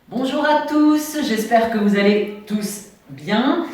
Bonjour à tous, j'espère que vous allez tous bien.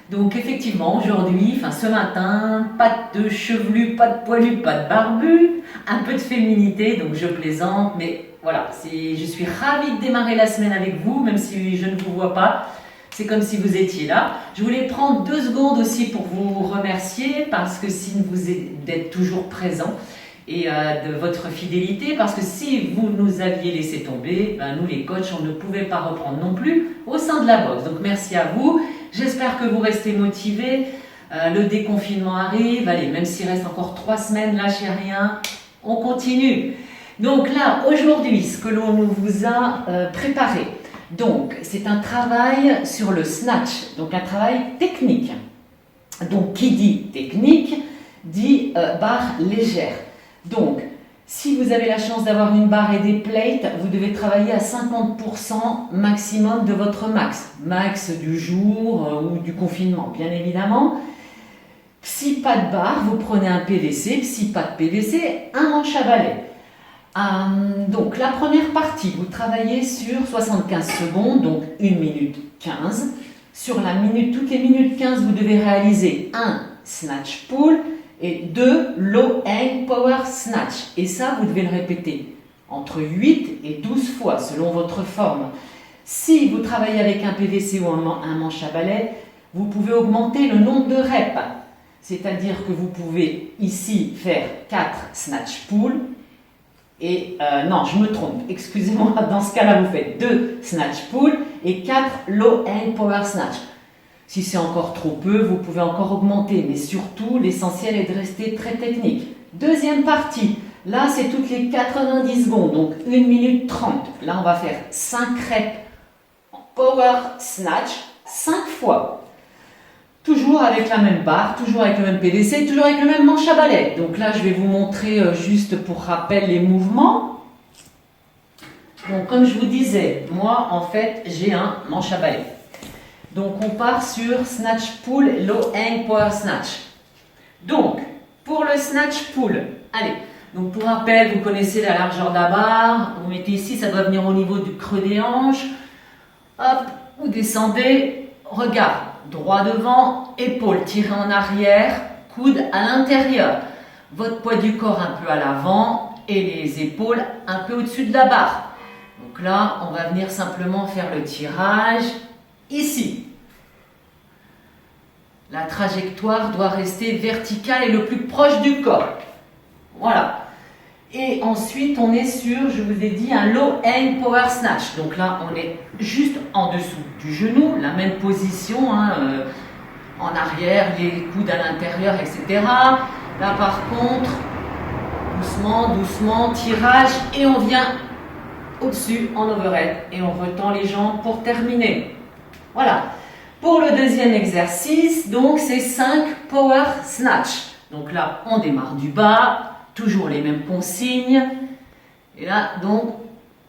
Donc effectivement aujourd'hui, ce matin, pas de chevelu, pas de poilu, pas de barbu, un peu de féminité, donc je plaisante, mais voilà, je suis ravie de démarrer la semaine avec vous, même si je ne vous vois pas. C'est comme si vous étiez là. Je voulais prendre 2 secondes aussi pour vous remercier parce que si vous êtes toujours présent et de votre fidélité, parce que si vous nous aviez laissé tomber, nous les coachs, on ne pouvait pas reprendre non plus au sein de la boxe. Donc merci à vous, j'espère que vous restez motivés. Le déconfinement arrive, allez, même s'il reste encore 3 semaines, lâchez rien, on continue. Donc là, aujourd'hui, ce que l'on vous a préparé, donc c'est un travail sur le snatch, donc un travail technique. Donc qui dit technique, dit barre légère. Donc, si vous avez la chance d'avoir une barre et des plates, vous devez travailler à 50% maximum de votre max. Max du jour ou du confinement, bien évidemment. Si pas de barre, vous prenez un PVC. Si pas de PVC, un manche à balai. Donc, la première partie, vous travaillez sur 75 secondes, donc 1 minute 15. Sur la minute, toutes les minutes 15, vous devez réaliser un snatch pull et 2 low hang power snatch. Et ça, vous devez le répéter entre 8 et 12 fois selon votre forme. Si vous travaillez avec un PVC ou un manche à balai, vous pouvez augmenter le nombre de reps. C'est-à-dire que vous pouvez ici faire 4 snatch pull et non, je me trompe, excusez-moi, dans ce cas-là, vous faites 2 snatch pull et 4 low hang power snatch. Si c'est encore trop peu, vous pouvez encore augmenter, mais surtout, l'essentiel est de rester très technique. Deuxième partie, là c'est toutes les 90 secondes, donc 1 minute 30. Là on va faire 5 reps en power snatch, 5 fois. Toujours avec la même barre, toujours avec le même PVC, toujours avec le même manche à balai. Donc là je vais vous montrer juste pour rappel les mouvements. Donc comme je vous disais, moi en fait j'ai un manche à balai. Donc on part sur snatch pull, low hang power snatch. Donc pour le snatch pull, allez, donc pour rappel, vous connaissez la largeur de la barre, vous mettez ici, ça doit venir au niveau du creux des hanches. Hop, vous descendez, regard, droit devant, épaule tirée en arrière, coude à l'intérieur. Votre poids du corps un peu à l'avant et les épaules un peu au-dessus de la barre. Donc là, on va venir simplement faire le tirage. Ici, la trajectoire doit rester verticale et le plus proche du corps. Voilà. Et ensuite, on est sur, je vous ai dit, un low hang power snatch. Donc là, on est juste en dessous du genou, la même position, en arrière, les coudes à l'intérieur, etc. Là, par contre, doucement, doucement, tirage, et on vient au-dessus en overhead. Et on retend les jambes pour terminer. Voilà. Pour le deuxième exercice, donc c'est 5 power snatch. Donc là, on démarre du bas, toujours les mêmes consignes. Et là, donc,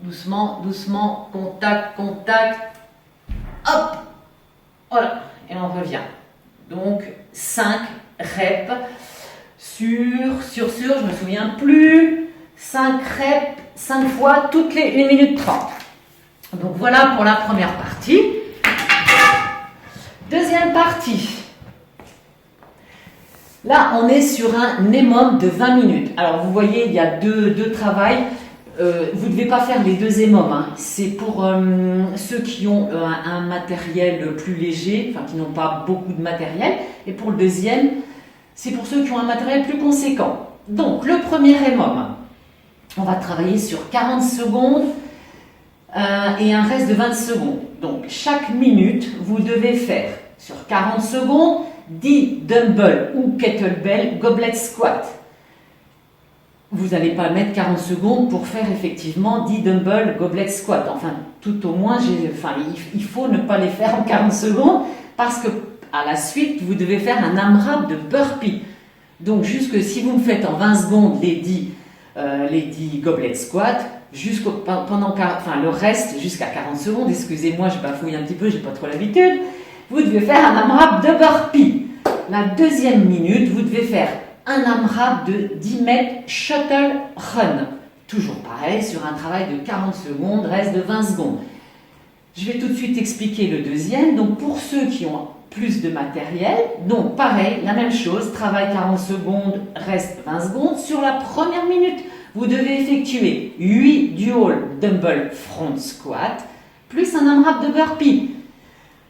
doucement, doucement, contact, contact. Hop, voilà, et on revient. Donc, 5 reps sur, je me souviens plus, 5 reps, 5 fois toutes les 1 minute 30. Donc voilà pour la première partie. Deuxième partie. Là, on est sur un EMOM de 20 minutes. Alors, vous voyez, il y a deux travails. Vous ne devez pas faire les 2 EMOM. Hein. C'est pour ceux qui ont un matériel plus léger, enfin qui n'ont pas beaucoup de matériel. Et pour le deuxième, c'est pour ceux qui ont un matériel plus conséquent. Donc, le premier EMOM, on va travailler sur 40 secondes et un reste de 20 secondes. Donc, chaque minute, vous devez faire sur 40 secondes 10 dumbbell ou kettlebell goblet squat. Vous n'allez pas mettre 40 secondes pour faire effectivement 10 dumbbell goblet squat. Enfin, tout au moins, il faut ne pas les faire en 40 secondes parce que à la suite, vous devez faire un AMRAP de burpee. Donc, jusque si vous me faites en 20 secondes les 10 goblet squat, le reste jusqu'à 40 secondes, excusez-moi, je bafouille un petit peu, j'ai pas trop l'habitude, vous devez faire un AMRAP de burpee. La deuxième minute, vous devez faire un AMRAP de 10 mètres shuttle run. Toujours pareil, sur un travail de 40 secondes, reste de 20 secondes. Je vais tout de suite expliquer le deuxième. Donc pour ceux qui ont plus de matériel, donc pareil, la même chose, travail 40 secondes, reste 20 secondes. Sur la première minute, vous devez effectuer 8 dual dumbbell front squat plus un AMRAP de burpee.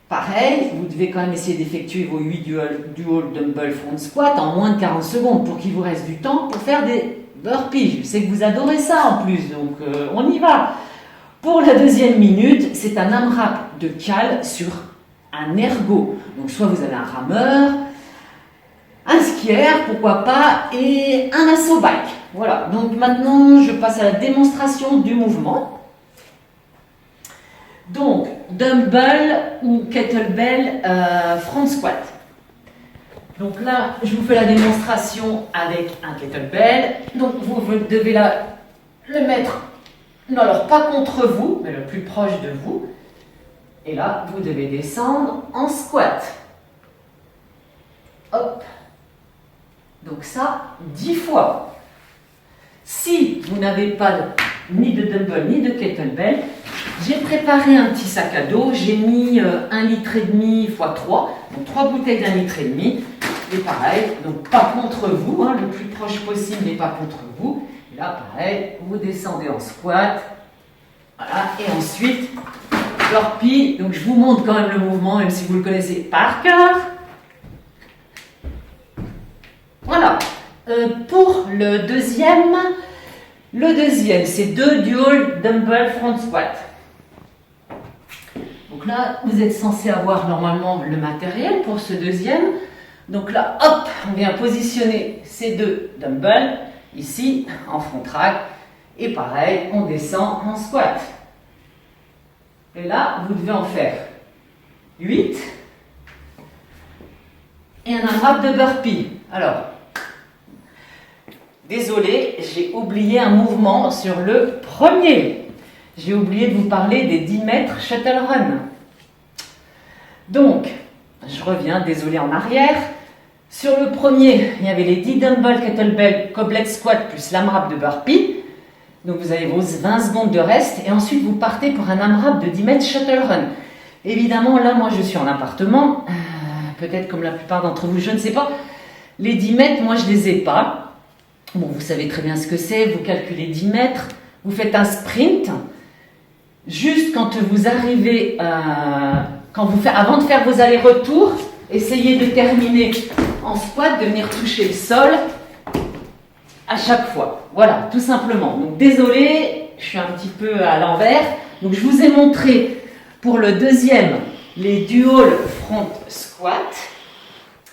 Pareil, vous devez quand même essayer d'effectuer vos 8 dual dumbbell front squat en moins de 40 secondes pour qu'il vous reste du temps pour faire des burpees. Je sais que vous adorez ça en plus, donc on y va. Pour la deuxième minute, c'est un AMRAP de cale sur un ergo. Donc soit vous avez un rameur, un skieur, pourquoi pas, et un assaut bike. Voilà, donc maintenant je passe à la démonstration du mouvement. Donc, dumbbell ou kettlebell front squat. Donc là, je vous fais la démonstration avec un kettlebell. Donc vous devez le mettre, non alors pas contre vous, mais le plus proche de vous. Et là, vous devez descendre en squat. Hop. Donc ça, 10 fois. Si vous n'avez pas ni de dumbbell ni de kettlebell, j'ai préparé un petit sac à dos. J'ai mis 1,5 litre x 3, donc 3 bouteilles d'1,5 litre. Et pareil, donc pas contre vous, hein, le plus proche possible, mais pas contre vous. Et là, pareil, vous descendez en squat. Voilà, et ensuite, burpee. Donc je vous montre quand même le mouvement, même si vous le connaissez par cœur. Voilà. Pour le deuxième, c'est 2 dual dumbbell front squat. Donc là, vous êtes censé avoir normalement le matériel pour ce deuxième. Donc là, hop, on vient positionner ces 2 dumbbells ici en front rack. Et pareil, on descend en squat. Et là, vous devez en faire 8. Et un AMRAP de burpee. Alors, désolé, j'ai oublié un mouvement sur le premier. J'ai oublié de vous parler des 10 mètres shuttle run. Donc, je reviens, désolé, en arrière. Sur le premier, il y avait les 10 dumbbell kettlebell goblet squat plus l'AMRAP de burpee. Donc vous avez vos 20 secondes de reste et ensuite vous partez pour un AMRAP de 10 mètres shuttle run. Évidemment, là, moi je suis en appartement. Peut-être comme la plupart d'entre vous, je ne sais pas. Les 10 mètres, moi je ne les ai pas. Bon, vous savez très bien ce que c'est. Vous calculez 10 mètres. Vous faites un sprint. Juste quand vous arrivez, avant de faire vos allers-retours, essayez de terminer en squat, de venir toucher le sol à chaque fois. Voilà, tout simplement. Donc désolé, je suis un petit peu à l'envers. Donc je vous ai montré pour le deuxième les dual front squat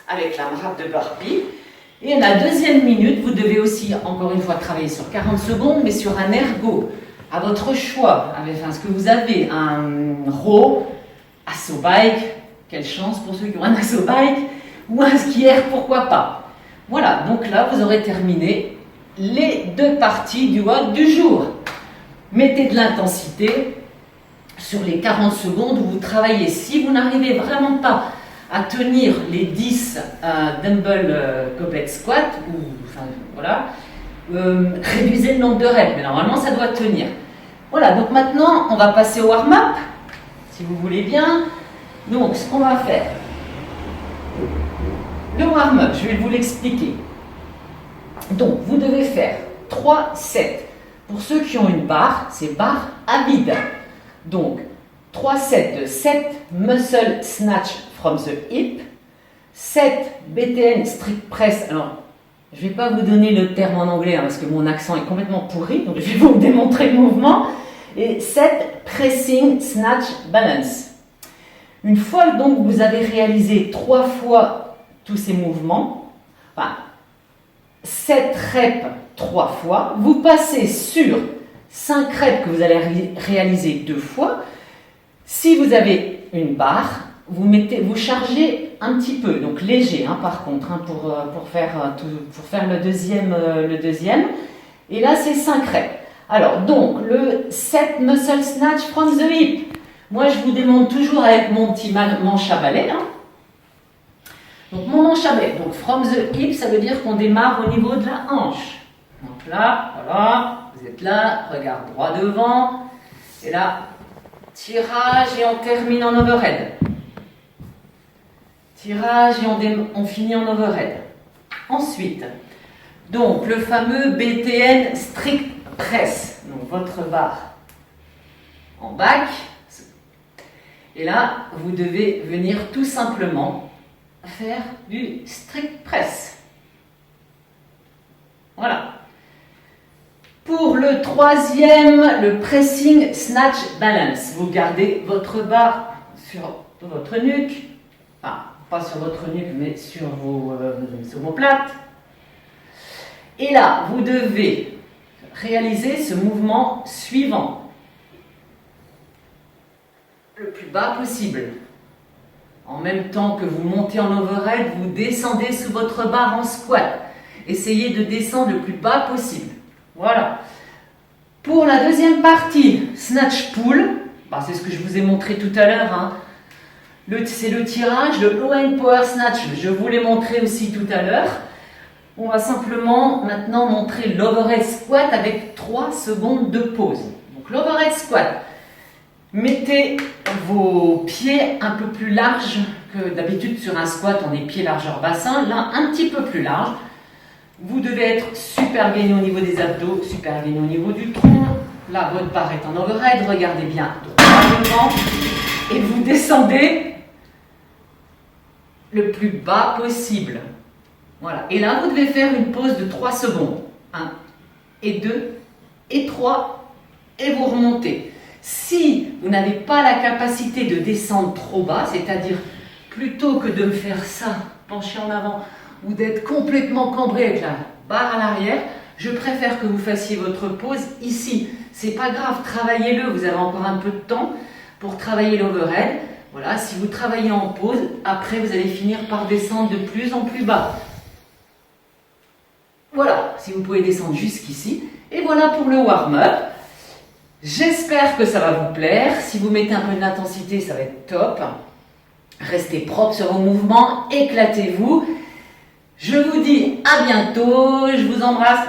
avec l'AMRAP de burpee. Et à la deuxième minute, vous devez aussi, encore une fois, travailler sur 40 secondes, mais sur un ergo, à votre choix, avec ce que vous avez, un row, assaut bike, quelle chance pour ceux qui ont un assaut bike, ou un skieur, pourquoi pas. Voilà, donc là, vous aurez terminé les 2 parties du WOD du jour. Mettez de l'intensité sur les 40 secondes où vous travaillez. Si vous n'arrivez vraiment pas à tenir les 10 dumbbell goblet squat, réduisez le nombre de reps, mais normalement ça doit tenir. Voilà, donc maintenant on va passer au warm-up, si vous voulez bien. Donc ce qu'on va faire, le warm-up, je vais vous l'expliquer. Donc vous devez faire 3 sets. Pour ceux qui ont une barre, c'est barre à vide. Donc 3 sets de 7 muscle snatch from the hip, 7 BTN strict press. Alors, je ne vais pas vous donner le terme en anglais parce que mon accent est complètement pourri, donc je vais vous démontrer le mouvement. Et 7 pressing snatch balance. Une fois donc vous avez réalisé 3 fois tous ces mouvements, 7 reps 3 fois, vous passez sur 5 reps que vous allez réaliser 2 fois. Si vous avez une barre, vous chargez un petit peu, donc léger par contre, pour faire le deuxième. Et là, c'est 5 reps. Alors, donc, le 7 muscle snatch from the hip. Moi, je vous démontre toujours avec mon petit manche à balai. Donc, mon manche à balai. Donc, from the hip, ça veut dire qu'on démarre au niveau de la hanche. Donc là, voilà, vous êtes là, regard droit devant. Et là, tirage et on termine en overhead. Tirage et on finit en overhead. Ensuite, donc le fameux BTN strict press. Donc votre barre en back. Et là, vous devez venir tout simplement faire du strict press. Voilà. Pour le troisième, le pressing snatch balance. Vous gardez votre barre sur votre nuque. Enfin, pas sur votre nuque, mais sur vos plates. Et là, vous devez réaliser ce mouvement suivant. Le plus bas possible. En même temps que vous montez en overhead, vous descendez sous votre barre en squat. Essayez de descendre le plus bas possible. Voilà. Pour la deuxième partie, snatch pull, c'est ce que je vous ai montré tout à l'heure. Hein. C'est le tirage, le low end power snatch, je vous l'ai montré aussi tout à l'heure. On va simplement maintenant montrer l'overhead squat avec 3 secondes de pause. Donc l'overhead squat. Mettez vos pieds un peu plus larges que d'habitude sur un squat, on est pieds largeur bassin, là un petit peu plus large. Vous devez être super gainé au niveau des abdos, super gainé au niveau du tronc. Là, votre barre est en overhead, regardez bien droit devant et vous descendez le plus bas possible. Voilà. Et là, vous devez faire une pause de 3 secondes. 1 et 2 et 3 et vous remontez. Si vous n'avez pas la capacité de descendre trop bas, c'est-à-dire plutôt que de me faire ça, pencher en avant, ou d'être complètement cambré avec la barre à l'arrière, je préfère que vous fassiez votre pause ici. C'est pas grave, travaillez-le, vous avez encore un peu de temps pour travailler l'overhead. Voilà, si vous travaillez en pause, après vous allez finir par descendre de plus en plus bas. Voilà, si vous pouvez descendre jusqu'ici. Et voilà pour le warm-up. J'espère que ça va vous plaire. Si vous mettez un peu d'intensité, ça va être top. Restez propre sur vos mouvements, éclatez-vous. Je vous dis à bientôt, je vous embrasse.